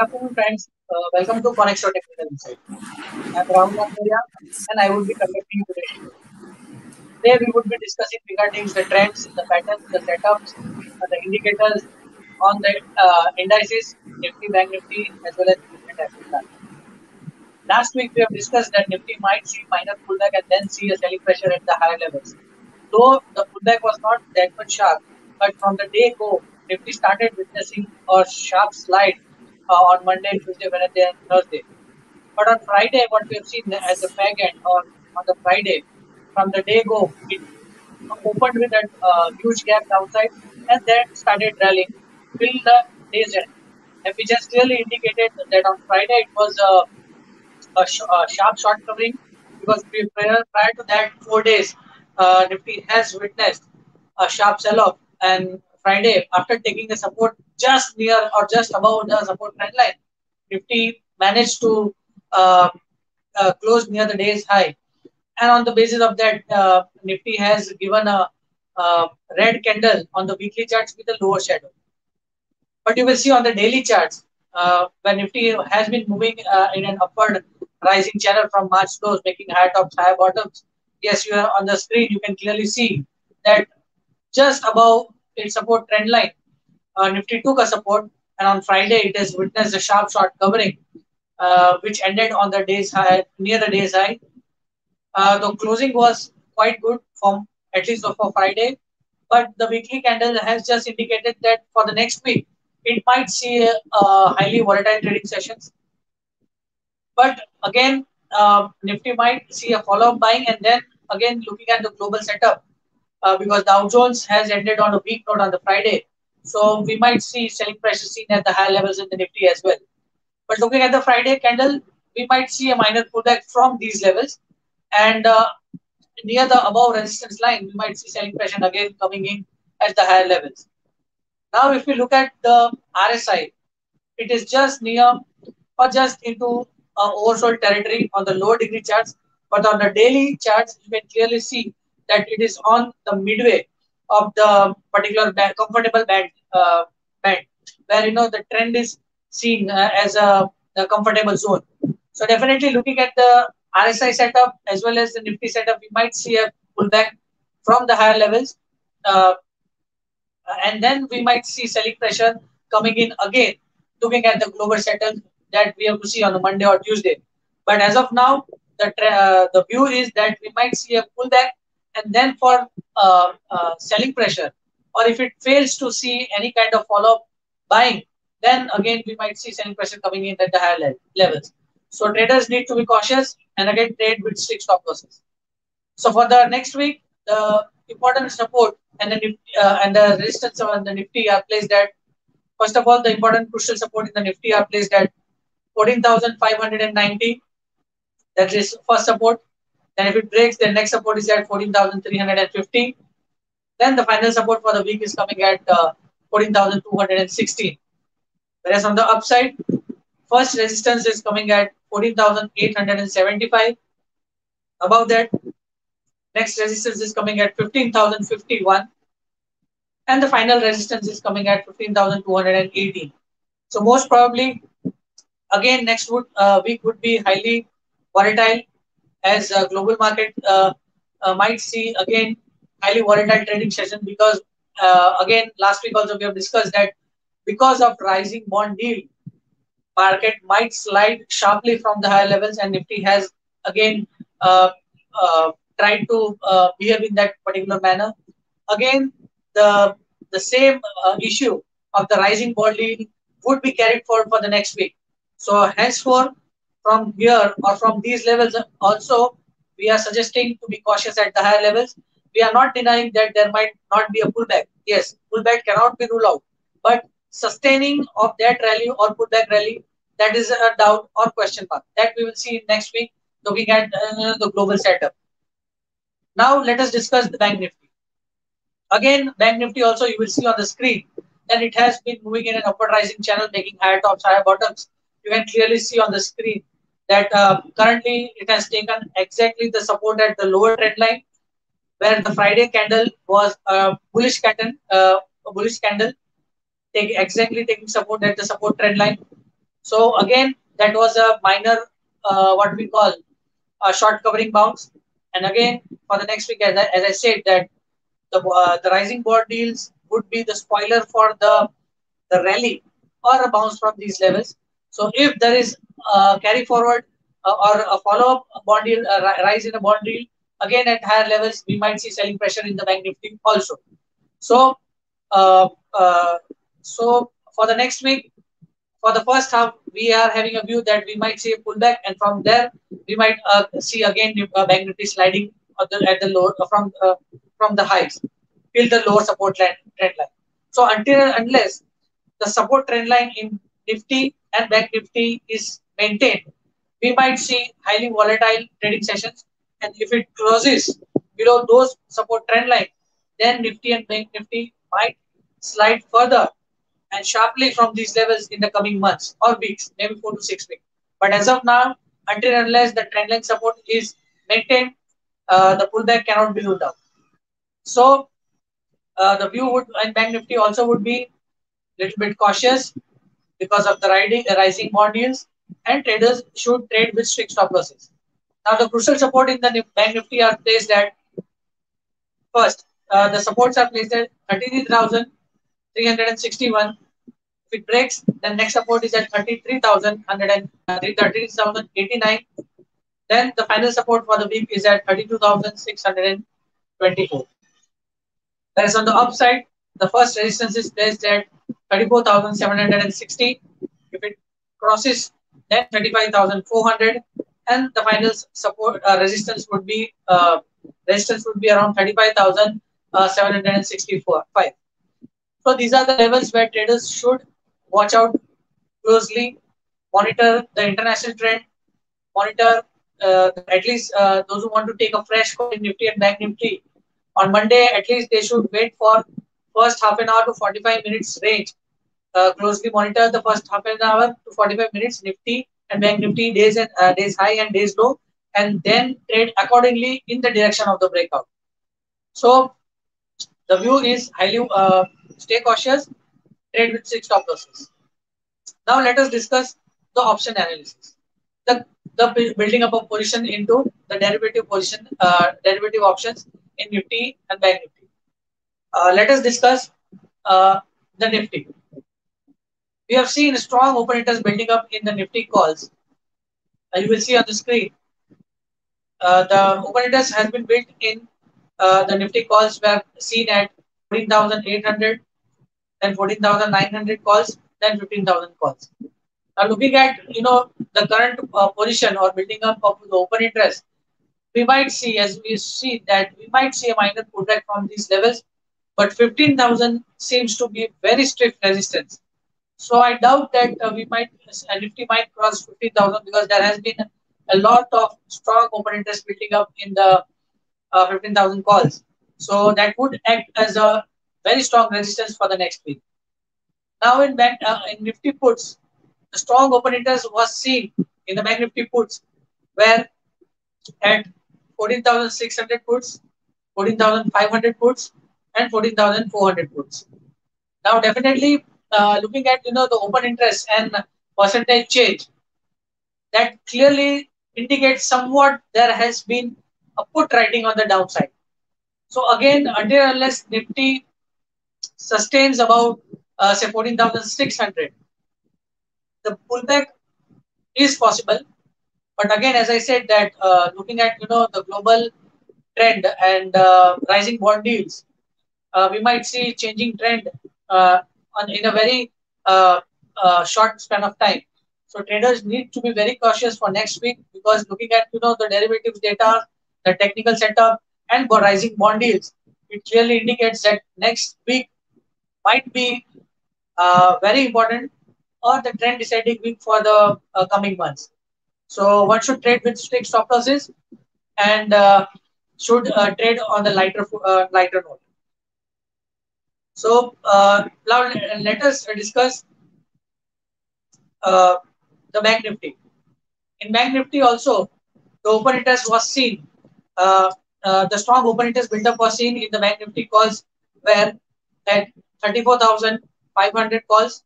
afternoon, friends. Welcome to Connect Show Technical Insight. I'm Rahul Gandaria, and I will be conducting today's show. Today, we would be discussing regarding the trends, the patterns, the setups, the indicators on the indices, Nifty, Bank Nifty, as well as different asset classes. Last week, we have discussed that Nifty might see minor pullback and then see a selling pressure at the higher levels. Though the pullback was not that much sharp, but from the day go, Nifty started witnessing a sharp slide on Monday, Tuesday, Wednesday, and Thursday. But on Friday, what we have seen at the fag end or on the Friday, from the day go, it opened with a huge gap downside and then started rallying till the day's end. And we just clearly indicated that on Friday it was a sharp short covering because prior to that 4 days, Nifty has witnessed a sharp sell-off. And Friday, after taking a support just near or just above the support trend line, Nifty managed to uh, close near the day's high. And on the basis of that, Nifty has given a red candle on the weekly charts with a lower shadow. But you will see on the daily charts, when Nifty has been moving in an upward rising channel from March close, making higher tops, higher bottoms. Yes, you are on the screen. You can clearly see that just above its support trend line, Nifty took a support, and on Friday it has witnessed a sharp short covering, which ended on the day's high, near the day's high. The closing was quite good from at least for Friday, but the weekly candle has just indicated that for the next week it might see highly volatile trading sessions. But again, Nifty might see a follow-up buying, and then again looking at the global setup, because Dow Jones has ended on a weak note on the Friday, so we might see selling pressure seen at the high levels in the Nifty as well. But looking at the Friday candle, we might see a minor pullback from these levels, and near the above resistance line, we might see selling pressure again coming in at the higher levels. Now, if we look at the RSI, it is just near or just into oversold territory on the lower degree charts, but on the daily charts, you can clearly see that it is on the midway of the particular comfortable band, where the trend is seen as a comfortable zone. So definitely looking at the RSI setup as well as the Nifty setup, we might see a pullback from the higher levels, uh, and then we might see selling pressure coming in again, looking at the global setup that we have to see on a Monday or Tuesday. But as of now, the view is that we might see a pullback, and then for selling pressure, or if it fails to see any kind of follow-up buying, then again we might see selling pressure coming in at the higher levels. So traders need to be cautious and again trade with strict stop losses. So for the next week, the important support and the resistance on the Nifty are placed at, first of all, the important crucial support in the Nifty are placed at 14,590. That is first support. Then if it breaks, the next support is at 14,350. Then the final support for the week is coming at 14,216. Whereas on the upside, first resistance is coming at 14,875. Above that, next resistance is coming at 15,051. And the final resistance is coming at 15,218. So most probably, again, next week would be highly volatile, as global market might see again highly volatile trading session, because again last week also we have discussed that because of rising bond yield, market might slide sharply from the higher levels, and Nifty has again uh, tried to behave in that particular manner. Again, the same issue of the rising bond yield would be carried forward for the next week. So henceforth, from here or from these levels also, we are suggesting to be cautious at the higher levels. We are not denying that there might not be a pullback. Yes, pullback cannot be ruled out, but sustaining of that rally or pullback rally, that is a doubt or question mark. That we will see next week, looking at the global setup. Now let us discuss the Bank Nifty. Again, Bank Nifty also you will see on the screen that it has been moving in an upward rising channel, making higher tops, higher bottoms. You can clearly see on the screen that currently it has taken exactly the support at the lower trend line, where the Friday candle was a bullish candle, exactly taking support at the support trend line. So again, that was a minor, what we call a short covering bounce. And again, for the next week, as I said, that the rising bond deals would be the spoiler for the rally or a bounce from these levels. So if there is a carry forward or a follow up bond deal, rise in a bond deal, again at higher levels, we might see selling pressure in the bank nifty also. So, uh, uh, so for the next week, for the first half, we are having a view that we might see a pullback, and from there we might see again bank nifty sliding at the lower from the highs till the lower support trend line. So until and unless the support trend line in Nifty and Bank Nifty is maintained, we might see highly volatile trading sessions. And if it closes below those support trend line, then Nifty and Bank Nifty might slide further and sharply from these levels in the coming months or weeks, maybe 4 to 6 weeks. But as of now, until and unless the trendline support is maintained, the pullback cannot be ruled out. So the view would and Bank Nifty also would be little bit cautious because of the rising bond yields, and traders should trade with strict stop losses. Now, the crucial support in the Bank Nifty are placed at first. The supports are placed at 33,361. If it breaks, then next support is at 33,089. Then the final support for the week is at 32,624. Whereas on the upside, the first resistance is placed at 34,760. If it crosses, then 35,400, and the final support resistance would be around 35,765. So these are the levels where traders should watch out closely, monitor the international trend, monitor at least those who want to take a fresh call in Nifty and Bank Nifty. On Monday, at least they should wait for first half an hour to 45 minutes range. Closely monitor the first half an hour to 45 minutes Nifty and Bank Nifty days high and days low, and then trade accordingly in the direction of the breakout. So the view is highly stay cautious, trade with 6 stop losses. Now let us discuss the option analysis. The, the building up of position into the derivative options in Nifty and Bank Nifty. Let us discuss the Nifty. We have seen strong open interest building up in the Nifty calls. You will see on the screen. The open interest has been built in the Nifty calls. We have seen at 14,800, then 14,900 calls, then 15,000 calls. Now, looking at the current position or building up of the open interest, we might see we might see a minor pullback from these levels, but 15,000 seems to be very strict resistance. So I doubt that Nifty might cross 15,000 because there has been a lot of strong open interest building up in the 15,000 calls. So that would act as a very strong resistance for the next week. Now in Nifty puts, the strong open interest was seen in the Bank Nifty puts, where at 14,600 puts, 14,500 puts, and 14,400 puts. Now, definitely, looking at the open interest and percentage change, that clearly indicates somewhat there has been a put writing on the downside. So again, until unless Nifty sustains about say 14,600, the pullback is possible. But again, as I said, that looking at the global trend and rising bond yields, we might see changing trend in a very short span of time. So traders need to be very cautious for next week, because looking at the derivatives data, the technical setup, and rising bond yields, it clearly indicates that next week might be very important, or the trend deciding week for the coming months. So one should trade with strict stop losses, and should trade on the lighter note. So now let us discuss uh, the Bank Nifty. In Bank Nifty also, the open interest was seen. The strong open interest build-up was seen in the Bank Nifty calls, where at 34,500 calls,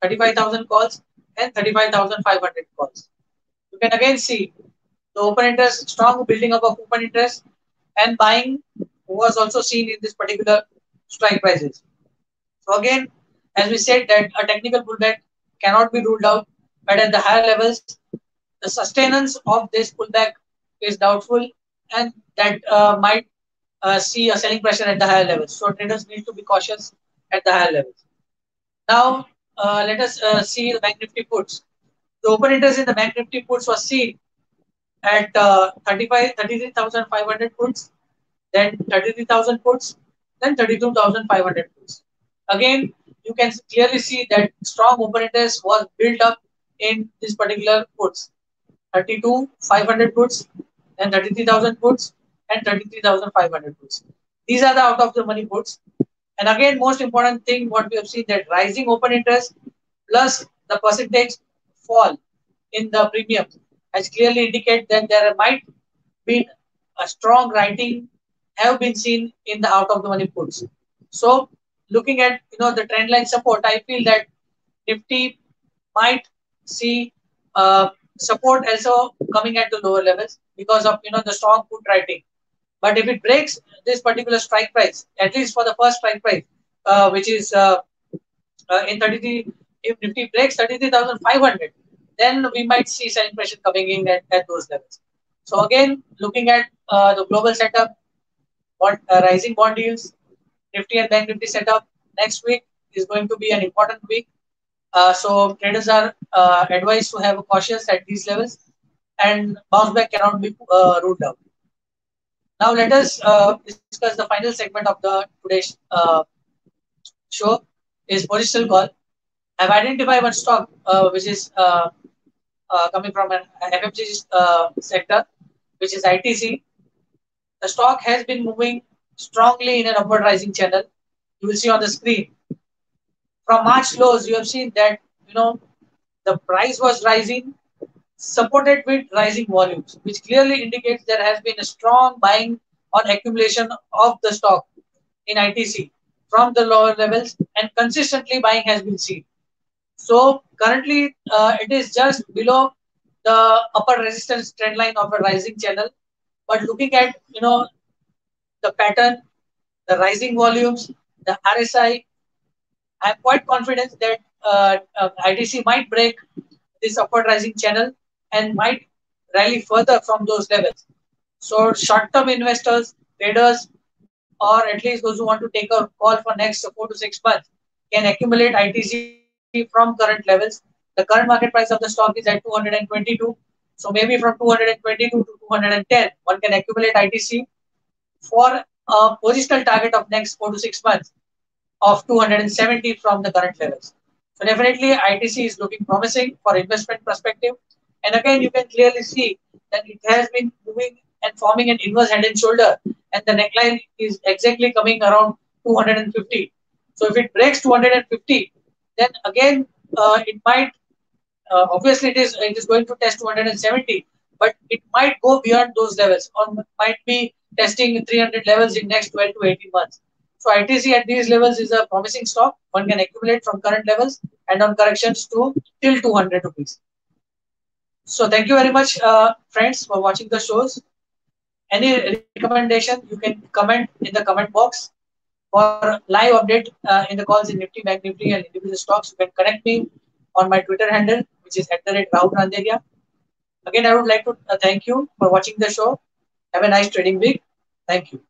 35,000 calls, and 35,500 calls. You can again see the open interest, strong building up of open interest, and buying was also seen in this particular strike prices. So again, as we said that a technical pullback cannot be ruled out, but at the higher levels, the sustenance of this pullback is doubtful, and that might see a selling pressure at the higher levels. So traders need to be cautious at the higher levels. Now, let us see the Bank Nifty puts. The open interest in the Bank Nifty puts was seen at 33,500 puts, then 33,000 puts, then 32,500 puts. Again, you can clearly see that strong open interest was built up in this particular puts. 32,500 puts, then 33,000 puts, and 33,500 puts. These are the out of the money puts. And again, most important thing, what we have seen that rising open interest plus the percentage fall in the premium has clearly indicated that there might be a strong writing have been seen in the out of the money puts. So looking at the trend line support, I feel that Nifty might see support also coming at the lower levels because of the strong put writing. But if it breaks this particular strike price, at least for the first strike price, which is in 33, if Nifty breaks 33,500, then we might see selling pressure coming in at those levels. So again, looking at the global setup, rising bond yields, Nifty and Bank Nifty setup next week is going to be an important week. So traders are advised to have a cautious at these levels, and bounce back cannot be ruled out. Now let us discuss the final segment of the today's show is positional call. I've identified one stock which is coming from an FMCG sector, which is ITC. The stock has been moving strongly in an upward rising channel. You will see on the screen. From March lows, you have seen that the price was rising, supported with rising volumes, which clearly indicates there has been a strong buying on accumulation of the stock in ITC from the lower levels, and consistently buying has been seen. So currently, it is just below the upper resistance trend line of a rising channel. But looking at the pattern, the rising volumes, the RSI, I'm quite confident that ITC might break this upward rising channel and might rally further from those levels. So short-term investors, traders, or at least those who want to take a call for next 4 to 6 months can accumulate ITC from current levels. The current market price of the stock is at 222. So maybe from 222 to 210, one can accumulate ITC for a positional target of next 4 to 6 months of 270 from the current levels. So definitely ITC is looking promising for investment perspective. And again, you can clearly see that it has been moving and forming an inverse head and shoulder, and the neckline is exactly coming around 250. So if it breaks 250, then again it might obviously it is going to test 270, but it might go beyond those levels or might be testing 300 levels in next 12 to 18 months. So ITC at these levels is a promising stock. One can accumulate from current levels and on corrections to till 200 rupees. So thank you very much, friends, for watching the shows. Any recommendation, you can comment in the comment box. For live update in the calls in Nifty, Bank Nifty, and individual stocks, you can connect me on my Twitter handle, which is @Rahul Randeria. Again, I would like to thank you for watching the show. Have a nice trading week. Thank you.